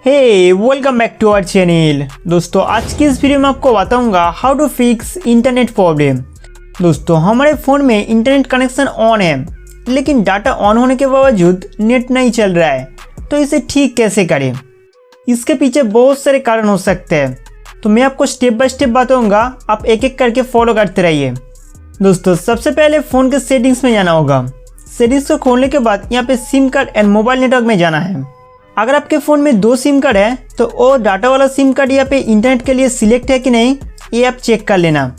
Hey welcome back to our channel. दोस्तों आज की इस वीडियो में आपको बताऊंगा how to fix internet problem. दोस्तों हमारे फ़ोन में इंटरनेट कनेक्शन ऑन है लेकिन डाटा ऑन होने के बावजूद नेट नहीं चल रहा है, तो इसे ठीक कैसे करें। इसके पीछे बहुत सारे कारण हो सकते हैं, तो मैं आपको स्टेप बाय स्टेप बताऊँगा, आप एक एक करके फॉलो करते रहिए। दोस्तों सबसे पहले फ़ोन के सेटिंग्स में जाना होगा। सेटिंग्स को खोलने के बाद यहाँ पे SIM card and mobile network में जाना है। अगर आपके फ़ोन में 2 सिम कार्ड है तो वो डाटा वाला सिम कार्ड यहाँ पे इंटरनेट के लिए सिलेक्ट है कि नहीं, ये आप चेक कर लेना।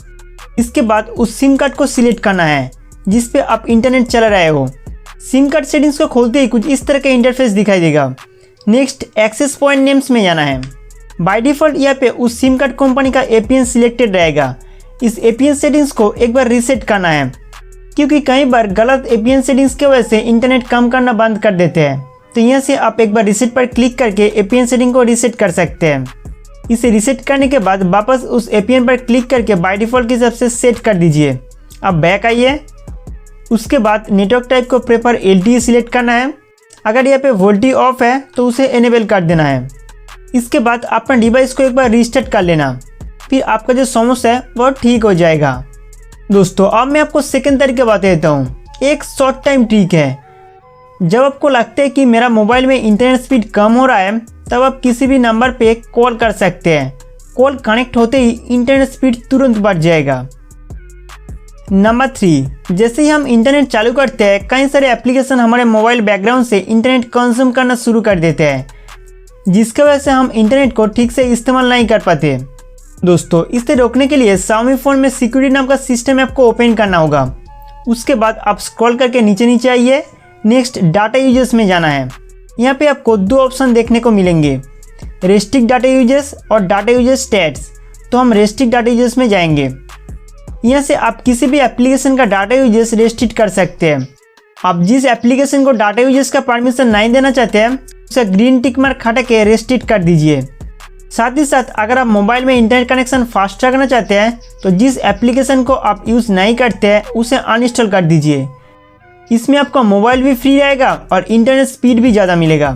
इसके बाद उस सिम कार्ड को सिलेक्ट करना है जिस पे आप इंटरनेट चला रहे हो। सिम कार्ड सेटिंग्स को खोलते ही कुछ इस तरह का इंटरफेस दिखाई देगा। नेक्स्ट एक्सेस पॉइंट नेम्स में जाना है। बाय डिफ़ॉल्ट यहाँ पे उस सिम कार्ड कंपनी का APN सिलेक्टेड रहेगा। इस APN सेटिंग्स को एक बार रीसेट करना है, क्योंकि कई बार गलत APN सेटिंग्स की वजह से इंटरनेट काम करना बंद कर देते हैं। तो यहाँ से आप एक बार रीसेट पर क्लिक करके APN सेटिंग को रीसेट कर सकते हैं। इसे रीसेट करने के बाद वापस उस APN पर क्लिक करके बाय डिफ़ॉल्ट के हिसाब से सेट कर दीजिए। अब बैक आइए। उसके बाद नेटवर्क टाइप को प्रेफर LTE सिलेक्ट करना है। अगर यहाँ पे वोल्टी ऑफ है तो उसे इनेबल कर देना है। इसके बाद अपना डिवाइस को एक बार रीस्टार्ट कर लेना, फिर आपका जो समस्या है वो ठीक हो जाएगा। दोस्तों अब मैं आपको सेकंड तरीका बता देता हूँ। एक शॉर्ट टाइम ट्रिक है। जब आपको लगता है कि मेरा मोबाइल में इंटरनेट स्पीड कम हो रहा है, तब आप किसी भी नंबर पे कॉल कर सकते हैं। कॉल कनेक्ट होते ही इंटरनेट स्पीड तुरंत बढ़ जाएगा। नंबर 3, जैसे ही हम इंटरनेट चालू करते हैं, कई सारे एप्लीकेशन हमारे मोबाइल बैकग्राउंड से इंटरनेट कंज्यूम करना शुरू कर देते हैं, जिसकी वजह से हम इंटरनेट को ठीक से इस्तेमाल नहीं कर पाते। दोस्तों इसे रोकने के लिए Xiaomi फ़ोन में सिक्योरिटी नाम का सिस्टम ऐप को ओपन करना होगा। उसके बाद आप स्क्रॉल करके नीचे आइए। नेक्स्ट डाटा यूजर्स में जाना है। यहाँ पे आपको 2 ऑप्शन देखने को मिलेंगे, रेस्ट्रिक्ट डाटा यूजर्स और डाटा यूजर स्टेट्स। तो हम रेस्ट्रिक्ट डाटा यूजर्स में जाएंगे। यहाँ से आप किसी भी एप्लीकेशन का डाटा यूजर्स रेस्ट्रिक्ट कर सकते हैं। आप जिस एप्लीकेशन को डाटा यूजर्स का परमिशन नहीं देना चाहते हैं, उसे ग्रीन टिक मार्क हटा के रेस्ट्रिक्ट कर दीजिए। साथ ही साथ अगर आप मोबाइल में इंटरनेट कनेक्शन फास्ट रखना चाहते हैं, तो जिस एप्लीकेशन को आप यूज़ नहीं करते हैं उसे अनइंस्टॉल कर दीजिए। इसमें आपका मोबाइल भी फ्री रहेगा और इंटरनेट स्पीड भी ज़्यादा मिलेगा।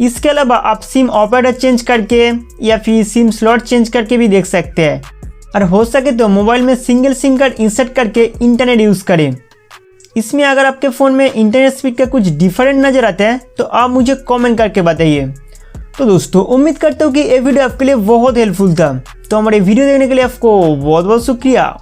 इसके अलावा आप सिम ऑपरेटर चेंज करके या फिर सिम स्लॉट चेंज करके भी देख सकते हैं, और हो सके तो मोबाइल में सिंगल सिम कार्ड इंसर्ट करके इंटरनेट यूज़ करें। इसमें अगर आपके फ़ोन में इंटरनेट स्पीड का कुछ डिफरेंट नज़र आता है तो आप मुझे कमेंट करके बताइए। तो दोस्तों उम्मीद करता हूँ कि ये वीडियो आपके लिए बहुत हेल्पफुल था। तो हमारे वीडियो देखने के लिए आपको बहुत बहुत शुक्रिया।